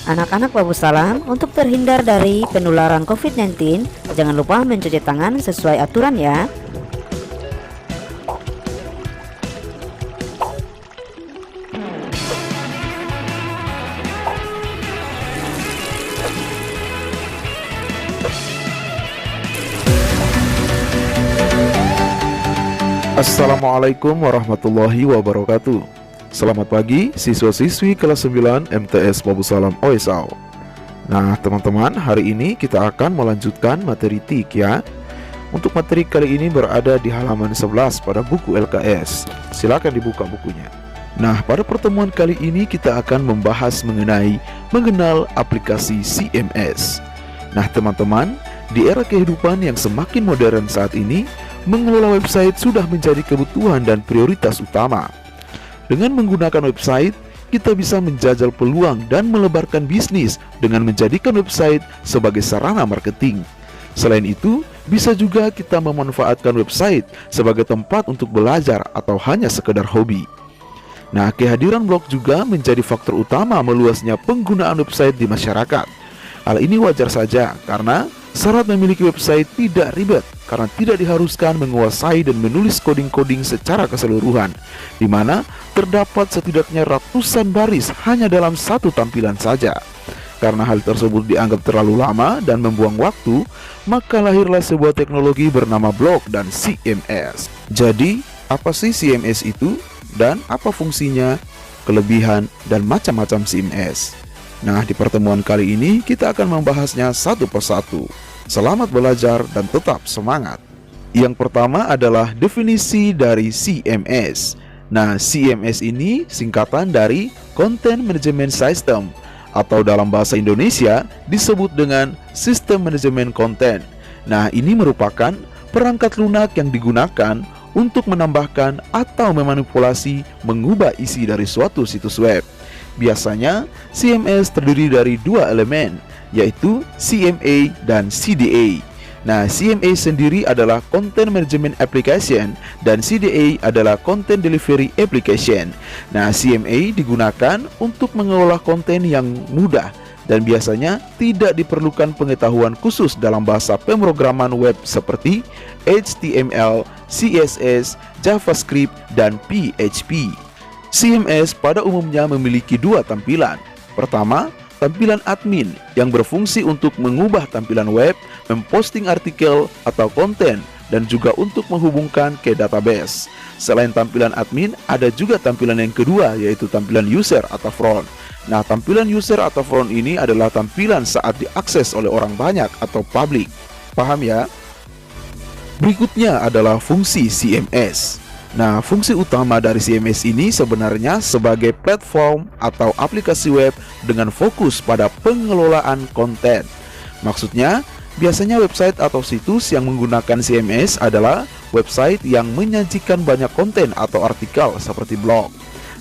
Anak-anak Babu Salam, untuk terhindar dari penularan COVID-19, jangan lupa mencuci tangan sesuai aturan ya. Assalamualaikum warahmatullahi wabarakatuh. Selamat pagi siswa-siswi kelas 9 MTS Babu Salam OSAU. Nah teman-teman, hari ini kita akan melanjutkan materi TIK ya. Untuk materi kali ini berada di halaman 11 pada buku LKS. Silakan dibuka bukunya. Nah pada pertemuan kali ini kita akan membahas mengenai mengenal aplikasi CMS. Nah teman-teman, di era kehidupan yang semakin modern saat ini, mengelola website sudah menjadi kebutuhan dan prioritas utama. Dengan menggunakan website, kita bisa menjajal peluang dan melebarkan bisnis dengan menjadikan website sebagai sarana marketing. Selain itu, bisa juga kita memanfaatkan website sebagai tempat untuk belajar atau hanya sekedar hobi. Nah, kehadiran blog juga menjadi faktor utama meluasnya penggunaan website di masyarakat. Hal ini wajar saja karena syarat memiliki website tidak ribet karena tidak diharuskan menguasai dan menulis coding-coding secara keseluruhan, di mana terdapat setidaknya ratusan baris hanya dalam satu tampilan saja. Karena hal tersebut dianggap terlalu lama dan membuang waktu, maka lahirlah sebuah teknologi bernama blog dan CMS. Jadi, apa sih CMS itu? Dan apa fungsinya, kelebihan, dan macam-macam CMS? Nah, di pertemuan kali ini kita akan membahasnya satu persatu. Selamat belajar dan tetap semangat. Yang pertama adalah definisi dari CMS. Nah, CMS ini singkatan dari Content Management System, atau dalam bahasa Indonesia disebut dengan Sistem Manajemen Konten. Nah, ini merupakan perangkat lunak yang digunakan untuk menambahkan atau memanipulasi, mengubah isi dari suatu situs web. Biasanya, CMS terdiri dari dua elemen, yaitu CMA dan CDA. Nah, CMA sendiri adalah Content Management Application dan CDA adalah Content Delivery Application. Nah, CMA digunakan untuk mengelola konten yang mudah dan biasanya tidak diperlukan pengetahuan khusus dalam bahasa pemrograman web seperti HTML, CSS, JavaScript, dan PHP. CMS pada umumnya memiliki dua tampilan. Pertama, tampilan admin yang berfungsi untuk mengubah tampilan web, memposting artikel atau konten, dan juga untuk menghubungkan ke database. Selain tampilan admin, ada juga tampilan yang kedua, yaitu tampilan user atau front. Nah, tampilan user atau front ini adalah tampilan saat diakses oleh orang banyak atau publik. Paham ya? Berikutnya adalah fungsi CMS. Nah, fungsi utama dari CMS ini sebenarnya sebagai platform atau aplikasi web dengan fokus pada pengelolaan konten. Maksudnya, biasanya website atau situs yang menggunakan CMS adalah website yang menyajikan banyak konten atau artikel seperti blog.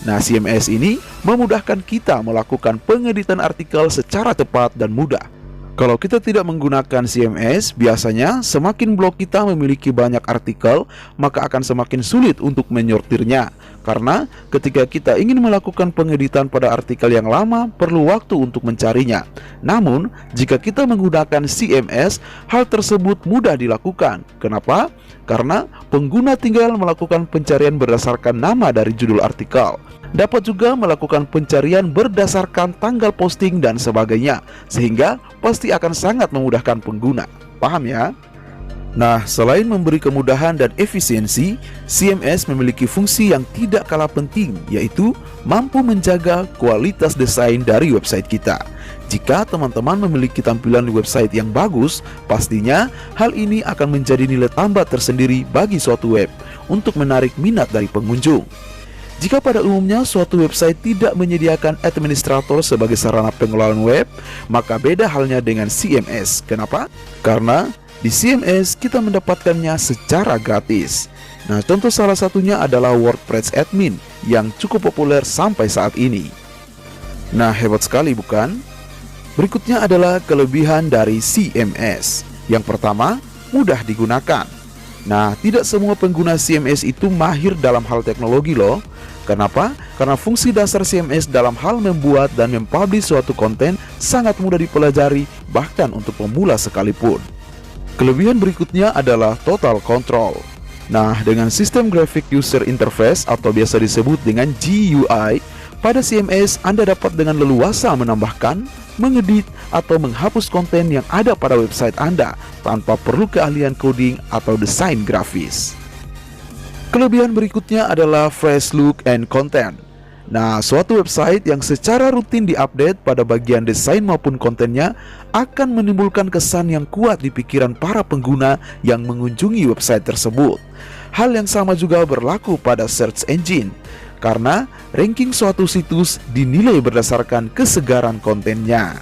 Nah, CMS ini memudahkan kita melakukan pengeditan artikel secara cepat dan mudah. Kalau kita tidak menggunakan CMS, biasanya semakin blog kita memiliki banyak artikel, maka akan semakin sulit untuk menyortirnya. Karena ketika kita ingin melakukan pengeditan pada artikel yang lama, perlu waktu untuk mencarinya. Namun, jika kita menggunakan CMS, hal tersebut mudah dilakukan. Kenapa? Karena pengguna tinggal melakukan pencarian berdasarkan nama dari judul artikel. Dapat juga melakukan pencarian berdasarkan tanggal posting dan sebagainya, sehingga pasti akan sangat memudahkan pengguna. Paham ya? Nah, selain memberi kemudahan dan efisiensi, CMS memiliki fungsi yang tidak kalah penting, yaitu mampu menjaga kualitas desain dari website kita. Jika teman-teman memiliki tampilan website yang bagus, pastinya hal ini akan menjadi nilai tambah tersendiri bagi suatu web untuk menarik minat dari pengunjung. Jika pada umumnya suatu website tidak menyediakan administrator sebagai sarana pengelolaan web, maka beda halnya dengan CMS. Kenapa? Karena di CMS kita mendapatkannya secara gratis. Nah, contoh salah satunya adalah WordPress Admin yang cukup populer sampai saat ini. Nah, hebat sekali bukan? Berikutnya adalah kelebihan dari CMS. Yang pertama, mudah digunakan. Nah, tidak semua pengguna CMS itu mahir dalam hal teknologi loh. Kenapa? Karena fungsi dasar CMS dalam hal membuat dan mempublish suatu konten sangat mudah dipelajari, bahkan untuk pemula sekalipun. Kelebihan berikutnya adalah total control. Nah, dengan sistem graphic user interface atau biasa disebut dengan GUI, pada CMS Anda dapat dengan leluasa menambahkan, mengedit, atau menghapus konten yang ada pada website Anda tanpa perlu keahlian coding atau desain grafis. Kelebihan berikutnya adalah fresh look and content. Nah, suatu website yang secara rutin diupdate pada bagian desain maupun kontennya akan menimbulkan kesan yang kuat di pikiran para pengguna yang mengunjungi website tersebut. Hal yang sama juga berlaku pada search engine, karena ranking suatu situs dinilai berdasarkan kesegaran kontennya.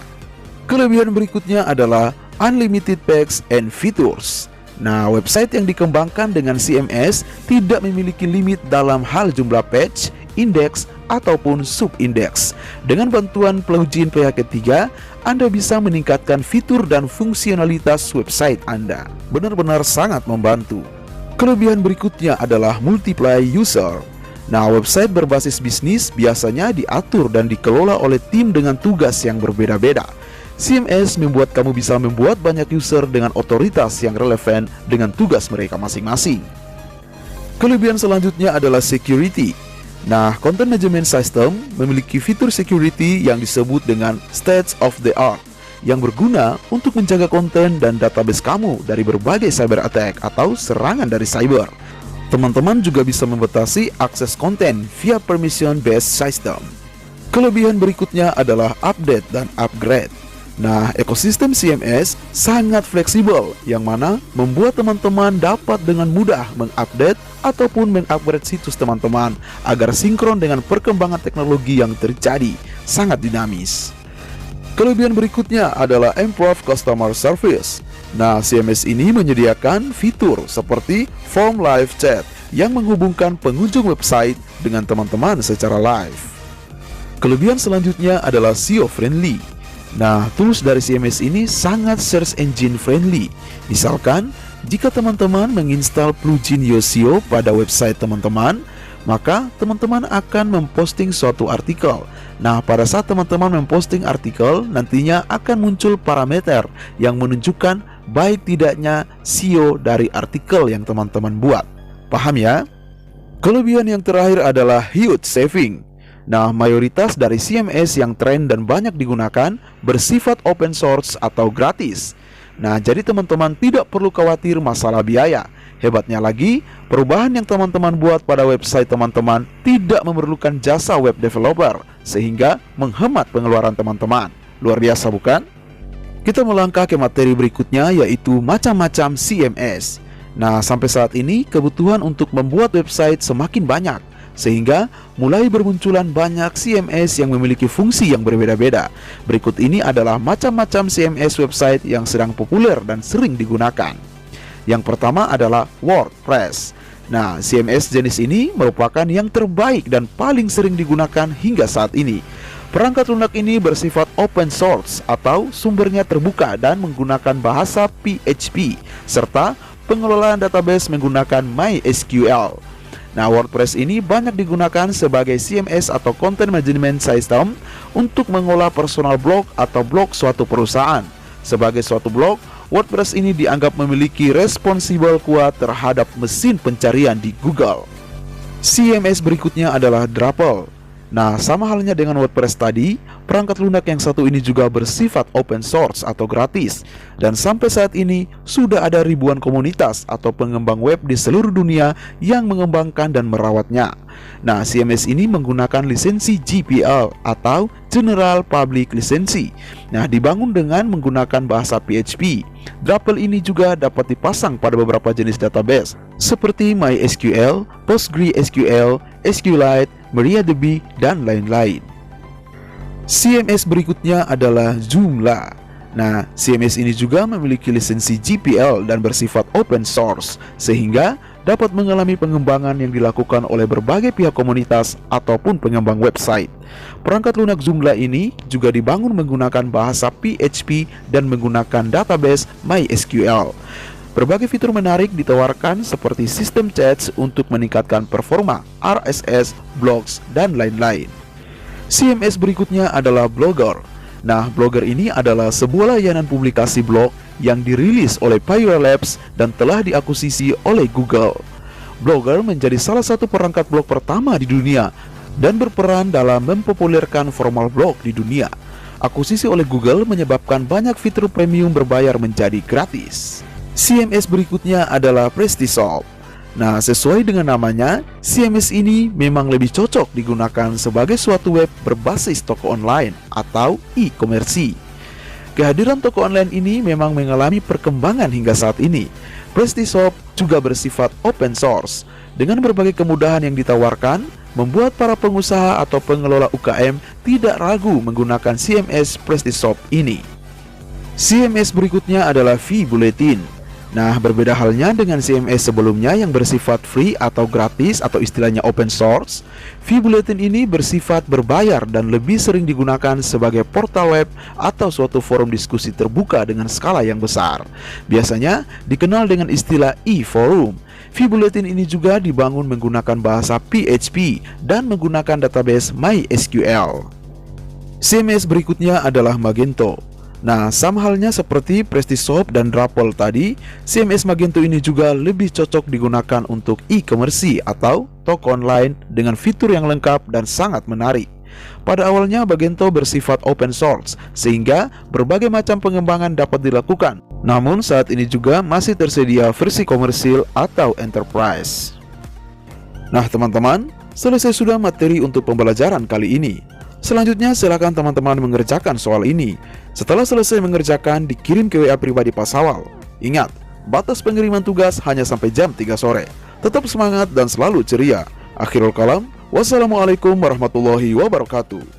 Kelebihan berikutnya adalah unlimited packs and features. Nah, website yang dikembangkan dengan CMS tidak memiliki limit dalam hal jumlah page, indeks, ataupun subindeks. Dengan bantuan plugin pihak ketiga, Anda bisa meningkatkan fitur dan fungsionalitas website Anda. Benar-benar sangat membantu. Kelebihan berikutnya adalah multiply user. Nah, website berbasis bisnis biasanya diatur dan dikelola oleh tim dengan tugas yang berbeda-beda. CMS membuat kamu bisa membuat banyak user dengan otoritas yang relevan dengan tugas mereka masing-masing. Kelebihan selanjutnya adalah security. Nah, Content Management System memiliki fitur security yang disebut dengan state of the art, yang berguna untuk menjaga konten dan database kamu dari berbagai cyber attack atau serangan dari cyber. Teman-teman juga bisa membatasi akses konten via permission based system. Kelebihan berikutnya adalah update dan upgrade. Nah, ekosistem CMS sangat fleksibel, yang mana membuat teman-teman dapat dengan mudah mengupdate ataupun mengupgrade situs teman-teman agar sinkron dengan perkembangan teknologi yang terjadi, sangat dinamis. Kelebihan berikutnya adalah improve customer service. Nah, CMS ini menyediakan fitur seperti form live chat yang menghubungkan pengunjung website dengan teman-teman secara live. Kelebihan selanjutnya adalah SEO friendly. Nah, tools dari CMS ini sangat search engine friendly. Misalkan, jika teman-teman menginstal plugin Yoast pada website teman-teman, maka teman-teman akan memposting suatu artikel. Nah, pada saat teman-teman memposting artikel, nantinya akan muncul parameter yang menunjukkan baik tidaknya SEO dari artikel yang teman-teman buat. Paham ya? Kelebihan yang terakhir adalah huge saving. Nah, mayoritas dari CMS yang tren dan banyak digunakan bersifat open source atau gratis. Nah, jadi teman-teman tidak perlu khawatir masalah biaya. Hebatnya lagi, perubahan yang teman-teman buat pada website teman-teman tidak memerlukan jasa web developer, sehingga menghemat pengeluaran teman-teman. Luar biasa bukan? Kita melangkah ke materi berikutnya, yaitu macam-macam CMS. Nah, sampai saat ini kebutuhan untuk membuat website semakin banyak, sehingga mulai bermunculan banyak CMS yang memiliki fungsi yang berbeda-beda. Berikut ini adalah macam-macam CMS website yang sedang populer dan sering digunakan. Yang pertama adalah WordPress. Nah, CMS jenis ini merupakan yang terbaik dan paling sering digunakan hingga saat ini. Perangkat lunak ini bersifat open source atau sumbernya terbuka dan menggunakan bahasa PHP, serta pengelolaan database menggunakan MySQL. Nah, WordPress ini banyak digunakan sebagai CMS atau Content Management System untuk mengolah personal blog atau blog suatu perusahaan. Sebagai suatu blog, WordPress ini dianggap memiliki responsibel kuat terhadap mesin pencarian di Google. CMS berikutnya adalah Drupal. Nah, sama halnya dengan WordPress tadi, perangkat lunak yang satu ini juga bersifat open source atau gratis. Dan sampai saat ini, sudah ada ribuan komunitas atau pengembang web di seluruh dunia yang mengembangkan dan merawatnya. Nah, CMS ini menggunakan lisensi GPL atau General Public License. Nah, dibangun dengan menggunakan bahasa PHP. Drupal ini juga dapat dipasang pada beberapa jenis database, seperti MySQL, PostgreSQL, SQLite, MariaDB, dan lain-lain. CMS berikutnya adalah Joomla. Nah, CMS ini juga memiliki lisensi GPL dan bersifat open source, sehingga dapat mengalami pengembangan yang dilakukan oleh berbagai pihak komunitas ataupun pengembang website. Perangkat lunak Joomla ini juga dibangun menggunakan bahasa PHP dan menggunakan database MySQL. Berbagai fitur menarik ditawarkan seperti sistem chats untuk meningkatkan performa, RSS, blogs, dan lain-lain. CMS berikutnya adalah Blogger. Nah, Blogger ini adalah sebuah layanan publikasi blog yang dirilis oleh Payura Labs dan telah diakuisisi oleh Google. Blogger menjadi salah satu perangkat blog pertama di dunia dan berperan dalam mempopulerkan formal blog di dunia. Akuisisi oleh Google menyebabkan banyak fitur premium berbayar menjadi gratis. CMS berikutnya adalah PrestiShop. Nah, sesuai dengan namanya, CMS ini memang lebih cocok digunakan sebagai suatu web berbasis toko online atau e-commerce. Kehadiran toko online ini memang mengalami perkembangan hingga saat ini. PrestiShop juga bersifat open source. Dengan berbagai kemudahan yang ditawarkan, membuat para pengusaha atau pengelola UKM tidak ragu menggunakan CMS PrestiShop ini. CMS berikutnya adalah vBulletin. Nah, berbeda halnya dengan CMS sebelumnya yang bersifat free atau gratis atau istilahnya open source, vBulletin ini bersifat berbayar dan lebih sering digunakan sebagai portal web atau suatu forum diskusi terbuka dengan skala yang besar. Biasanya dikenal dengan istilah e-forum. vBulletin ini juga dibangun menggunakan bahasa PHP dan menggunakan database MySQL. CMS berikutnya adalah Magento. Nah, sama halnya seperti PrestiShop dan Drupal tadi, CMS Magento ini juga lebih cocok digunakan untuk e-commerce atau toko online dengan fitur yang lengkap dan sangat menarik. Pada awalnya Magento bersifat open source, sehingga berbagai macam pengembangan dapat dilakukan. Namun saat ini juga masih tersedia versi komersil atau enterprise. Nah teman-teman, selesai sudah materi untuk pembelajaran kali ini. Selanjutnya silakan teman-teman mengerjakan soal ini. Setelah selesai mengerjakan, dikirim ke WA pribadi Pak Sawal. Ingat, batas pengiriman tugas hanya sampai jam 3 sore. Tetap semangat dan selalu ceria. Akhirul kalam, wassalamualaikum warahmatullahi wabarakatuh.